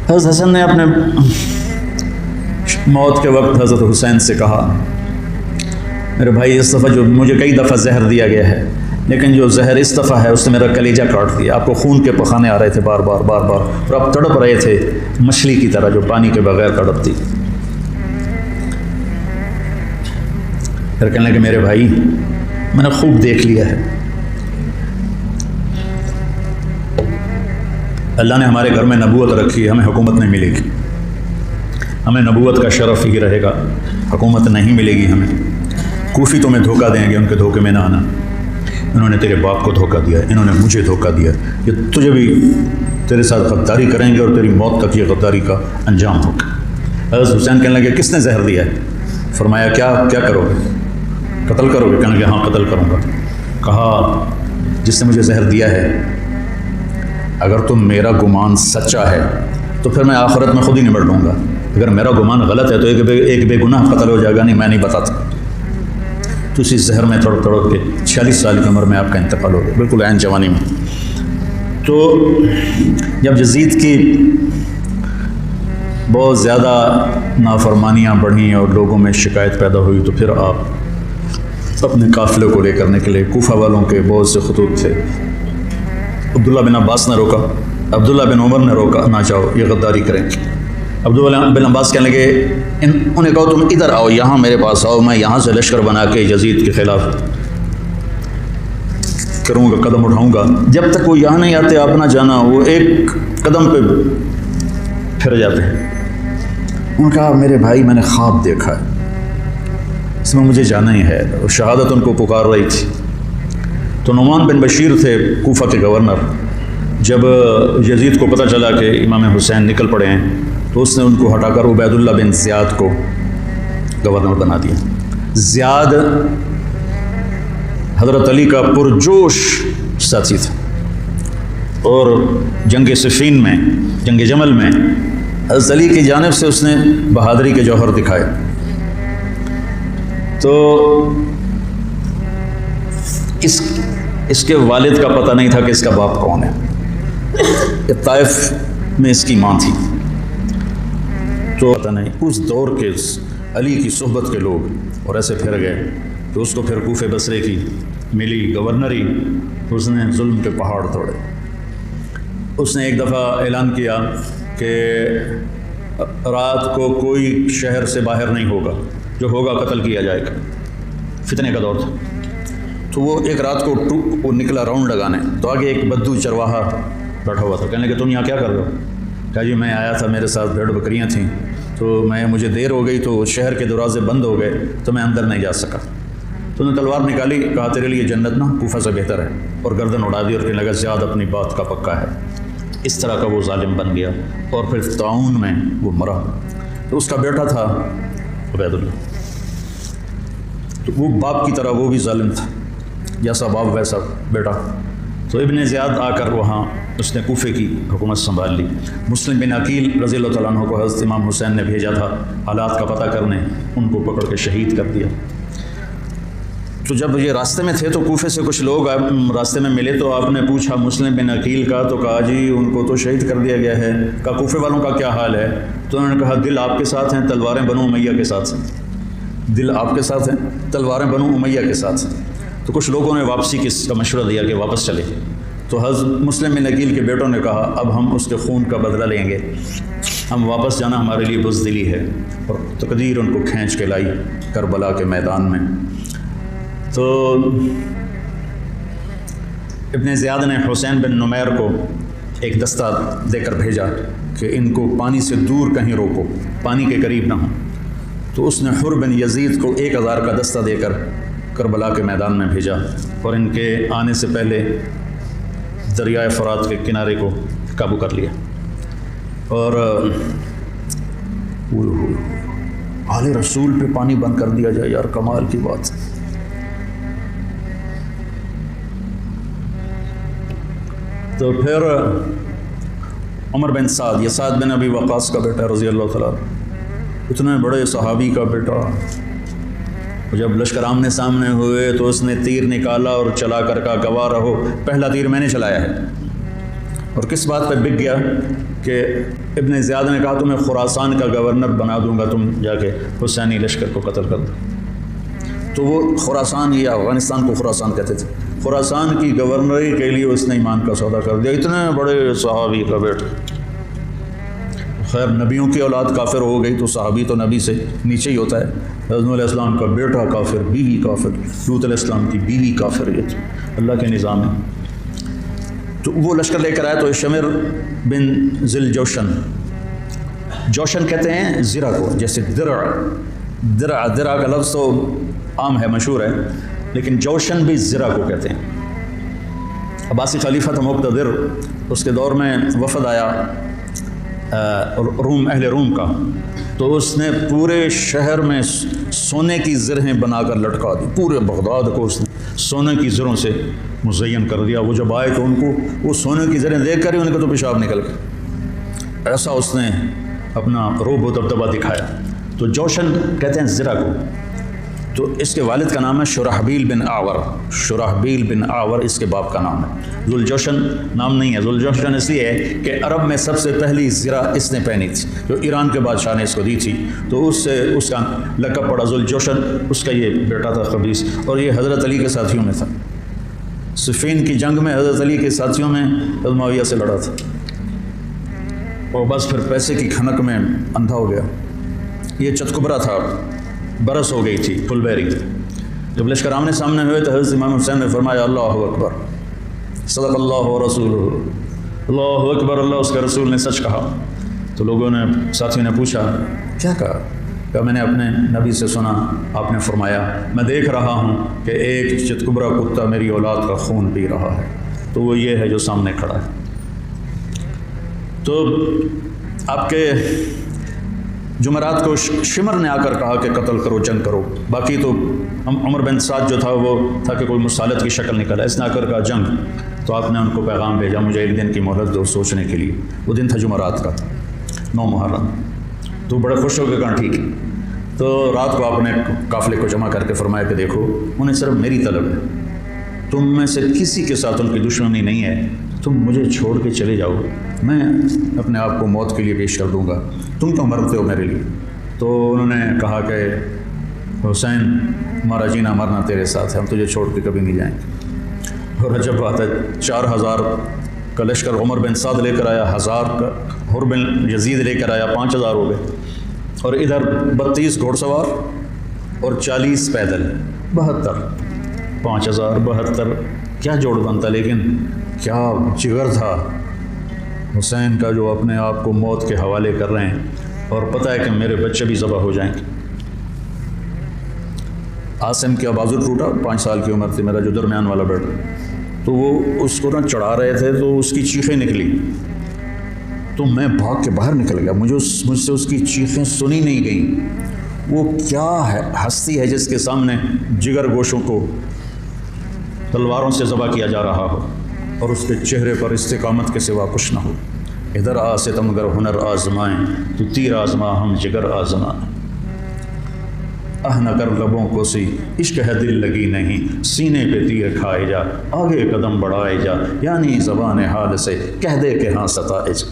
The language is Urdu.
حضرت حسن نے اپنے موت کے وقت حضرت حسین سے کہا میرے بھائی اس دفعہ جو مجھے کئی دفعہ زہر دیا گیا ہے لیکن جو زہر اس دفعہ ہے اس نے میرا کلیجہ کاٹ دیا. آپ کو خون کے پخانے آ رہے تھے بار بار اور آپ تڑپ رہے تھے مچھلی کی طرح جو پانی کے بغیر تڑپتی. پھر کہنے لگے میرے بھائی میں نے خوب دیکھ لیا ہے اللہ نے ہمارے گھر میں نبوت رکھی ہے, ہمیں حکومت نہیں ملے گی, ہمیں نبوت کا شرف ہی رہے گا, حکومت نہیں ملے گی ہمیں. کوفی تمہیں دھوکہ دیں گے, ان کے دھوکے میں نہ آنا. انہوں نے تیرے باپ کو دھوکہ دیا, انہوں نے مجھے دھوکہ دیا, یہ تجھے بھی تیرے ساتھ غداری کریں گے اور تیری موت تک یہ غداری کا انجام ہوگا. حضرت حسین کہنے لگے کس نے زہر دیا ہے؟ فرمایا کیا کرو گے؟ قتل کرو گے؟ کہنے لگے ہاں قتل کروں گا. کہا جس نے مجھے زہر دیا ہے اگر تم میرا گمان سچا ہے تو پھر میں آخرت میں خود ہی نمٹ لوں گا, اگر میرا گمان غلط ہے تو ایک بے گناہ قتل ہو جائے گا. نہیں میں نہیں بتاتا. تو اسی زہر میں تڑپ کے 46 سال کی عمر میں آپ کا انتقال ہو گیا, بالکل عین جوانی میں. تو جب یزید کی بہت زیادہ نافرمانیاں بڑھیں اور لوگوں میں شکایت پیدا ہوئی تو پھر آپ اپنے قافلے کو لے کرنے کے لیے کوفہ والوں کے بہت سے خطوط تھے. عبداللہ بن عباس نے روکا, عبداللہ بن عمر نے روکا, نہ جاؤ یہ غداری کریں گے. عبداللہ بن عباس کہنے لگے انہیں کہو تم ادھر آؤ, یہاں میرے پاس آؤ, میں یہاں سے لشکر بنا کے یزید کے خلاف کروں گا, قدم اٹھاؤں گا. جب تک وہ یہاں نہیں آتے آپ نہ جانا, وہ ایک قدم پہ پھر جاتے ہیں. انہوں نے کہا میرے بھائی میں نے خواب دیکھا ہے, اس میں مجھے جانا ہی ہے. اور شہادت ان کو پکار رہی تھی. تو نعمان بن بشیر تھے کوفہ کے گورنر. جب یزید کو پتہ چلا کہ امام حسین نکل پڑے ہیں تو اس نے ان کو ہٹا کر عبید اللہ بن زیاد کو گورنر بنا دیا. زیاد حضرت علی کا پرجوش ساتھی تھا اور جنگ صفین میں, جنگ جمل میں حضرت علی کی جانب سے اس نے بہادری کے جوہر دکھائے. تو اس کے والد کا پتہ نہیں تھا کہ اس کا باپ کون ہے. طائف میں اس کی ماں تھی. تو پتہ نہیں اس دور کے علی کی صحبت کے لوگ اور ایسے پھر گئے کہ اس کو پھر کوفے بصرے کی ملی گورنری. اس نے ظلم کے پہاڑ توڑے. اس نے ایک دفعہ اعلان کیا کہ رات کو کوئی شہر سے باہر نہیں ہوگا, جو ہوگا قتل کیا جائے گا. فتنے کا دور تھا. تو وہ ایک رات کو وہ نکلا راؤنڈ لگانے, تو آگے ایک بدو چرواہا بیٹھا ہوا تھا. کہنے لگے تم یہاں کیا کر رہے ہو؟ کہا جی میں آیا تھا, میرے ساتھ بھیڑ بکریاں تھیں تو مجھے دیر ہو گئی تو شہر کے دروازے بند ہو گئے تو میں اندر نہیں جا سکا. تو انہوں نے تلوار نکالی, کہا تیرے لیے جنت نا کوفہ سے بہتر ہے, اور گردن اڑا دی اور کہنے لگا زیاد اپنی بات کا پکا ہے. اس طرح کا وہ ظالم بن گیا اور پھر طاعون میں وہ مرا. تو اس کا بیٹا تھا عبید اللہ, تو وہ باپ کی طرح وہ بھی ظالم تھا, جیسا باپ ویسا بیٹا. تو ابن زیاد آ کر وہاں اس نے کوفے کی حکومت سنبھال لی. مسلم بن عقیل رضی اللہ تعالیٰ عنہ کو حضرت امام حسین نے بھیجا تھا حالات کا پتہ کرنے, ان کو پکڑ کے شہید کر دیا. تو جب یہ راستے میں تھے تو کوفے سے کچھ لوگ راستے میں ملے تو آپ نے پوچھا مسلم بن عقیل کا, تو کہا جی ان کو تو شہید کر دیا گیا ہے. کہا کوفے والوں کا کیا حال ہے؟ تو انہوں نے کہا دل آپ کے ساتھ ہیں, تلواریں بنو امیہ کے ساتھ ہیں. دل آپ کے ساتھ ہیں, تلواریں بنو امیہ کے ساتھ ہیں. تو کچھ لوگوں نے واپسی کا مشورہ دیا کہ واپس چلے. تو حضرت مسلم بن عقیل کے بیٹوں نے کہا اب ہم اس کے خون کا بدلہ لیں گے, ہم واپس جانا ہمارے لیے بزدلی ہے. اور تقدیر ان کو کھینچ کے لائی کربلا کے میدان میں. تو ابن زیاد نے حسین بن نمیر کو ایک دستہ دے کر بھیجا کہ ان کو پانی سے دور کہیں روکو, پانی کے قریب نہ ہوں. تو اس نے حر بن یزید کو 1000 کا دستہ دے کر کربلا کے میدان میں بھیجا اور ان کے آنے سے پہلے دریائے فرات کے کنارے کو قابو کر لیا. اور آل رسول پہ پانی بند کر دیا جائے, یار کمال کی بات. تو پھر عمر بن سعد, یہ سعد بن ابی وقاص کا بیٹا رضی اللہ تعالیٰ, اتنے بڑے صحابی کا بیٹا. جب لشکر آمنے سامنے ہوئے تو اس نے تیر نکالا اور چلا کر کہا گواہ رہو پہلا تیر میں نے چلایا ہے. اور کس بات پہ بک گیا کہ ابن زیاد نے کہا تمہیں خراسان کا گورنر بنا دوں گا، تم جا کے حسینی لشکر کو قتل کر دو۔ تو وہ خراسان یا افغانستان کو خراسان کہتے تھے، خراسان کی گورنری کے لیے اس نے ایمان کا سودا کر دیا۔ اتنے بڑے صحابی کا بیٹا، خیر نبیوں کی اولاد کافر ہو گئی تو صحابی تو نبی سے نیچے ہی ہوتا ہے۔ حضرت علیہ السلام کا بیٹا کافر، بیوی کافر، لوط علیہ السلام کی بیوی کافر، یہ تو اللہ کے نظام ہے۔ تو وہ لشکر لے کر آیا تو شمر بن ذل جوشن، جوشن کہتے ہیں زرہ کو، جیسے درع کا لفظ تو عام ہے، مشہور ہے، لیکن جوشن بھی زرہ کو کہتے ہیں۔ عباسی خلیفہ تھا مقتدر، اس کے دور میں وفد آیا اہل روم کا، تو اس نے پورے شہر میں سونے کی زرہیں بنا کر لٹکا دی، پورے بغداد کو اس نے سونے کی زروں سے مزین کر دیا۔ وہ جب آئے تو ان کو وہ سونے کی زریں دیکھ کر ہی ان کا تو پیشاب نکل گیا، ایسا اس نے اپنا روب و دبدبہ دکھایا۔ تو جوشن کہتے ہیں زرہ کو۔ تو اس کے والد کا نام ہے شرحبیل بن آور، شرحبیل بن آور اس کے باپ کا نام ہے۔ ذوالجوشن نام نہیں ہے، ذوالجوشن اس لیے ہے کہ عرب میں سب سے پہلی زرہ اس نے پہنی تھی، جو ایران کے بادشاہ نے اس کو دی تھی، تو اس سے اس کا لقب پڑا ذوالجوشن۔ اس کا یہ بیٹا تھا خبیث، اور یہ حضرت علی کے ساتھیوں میں تھا۔ صفین کی جنگ میں حضرت علی کے ساتھیوں میں حضرت معاویہ سے لڑا تھا، اور بس پھر پیسے کی کھنک میں اندھا ہو گیا۔ یہ چتکبرا تھا، برس ہو گئی تھی، پھل بہری۔ جب لشکر آمنے سامنے ہوئے تو حضرت امام حسین نے فرمایا اللہ اکبر، صدق اللہ و رسولہ، اللہ اکبر، اللہ اس کے رسول نے سچ کہا۔ تو لوگوں نے، ساتھیوں نے پوچھا کیا کہا؟ میں نے اپنے نبی سے سنا، آپ نے فرمایا میں دیکھ رہا ہوں کہ ایک چتکبرا کتا میری اولاد کا خون پی رہا ہے، تو وہ یہ ہے جو سامنے کھڑا ہے۔ تو آپ کے جمعرات کو شمر نے آ کر کہا کہ قتل کرو، جنگ کرو۔ باقی تو عمر بن سعد جو تھا وہ تھا کہ کوئی مسالت کی شکل نکلا، اس نے آ کر کہا جنگ۔ تو آپ نے ان کو پیغام بھیجا مجھے ایک دن کی مہلت دو سوچنے کے لیے۔ وہ دن تھا جمعرات کا، 9 محرم۔ تو بڑے خوش ہو کے کہا ٹھیک ہے۔ تو رات کو آپ نے قافلے کو جمع کر کے فرمایا کہ دیکھو انہیں صرف میری طلب ہے، تم میں سے کسی کے ساتھ ان کی دشمنی نہیں ہے، تم مجھے چھوڑ کے چلے جاؤ، میں اپنے آپ کو موت کے لیے پیش کر دوں گا، تم کیوں مرتے ہو میرے لیے؟ تو انہوں نے کہا کہ حسین ہمارا جینا مرنا تیرے ساتھ ہے، ہم تجھے چھوڑ کے کبھی نہیں جائیں گے۔ اور عجب بات ہے، 4000 کا لشکر عمر بن سعد لے کر آیا، 1000 کا حر بن یزید لے کر آیا، 5000 ہو گئے، اور ادھر 32 گھوڑ سوار اور 40 پیدل، 72، 5000 72، کیا جوڑ بنتا، لیکن کیا جگر تھا حسین کا جو اپنے آپ کو موت کے حوالے کر رہے ہیں، اور پتہ ہے کہ میرے بچے بھی ذبح ہو جائیں گے۔ عاصم کا بازو ٹوٹا، 5 سال کی عمر تھی، میرا جو درمیان والا بیٹا، تو وہ اس کو نہ چڑھا رہے تھے تو اس کی چیخیں نکلی، تو میں بھاگ کے باہر نکل گیا، مجھ سے اس کی چیخیں سنی نہیں گئیں۔ وہ کیا ہے ہستی ہے جس کے سامنے جگر گوشوں کو تلواروں سے ذبح کیا جا رہا ہو، اور اس کے چہرے پر استقامت کے سوا کچھ نہ ہو۔ ادھر آ ستمگر ہنر آزمائیں، تو تیر آزما ہم جگر آزمائیں، نہ کر لبوں کو سی عشق ہے دل لگی نہیں، سینے پہ تیر کھائے جا، آگے قدم بڑھائے جا، یعنی زبان حال سے کہہ دے کہ ہاں ستائے جا۔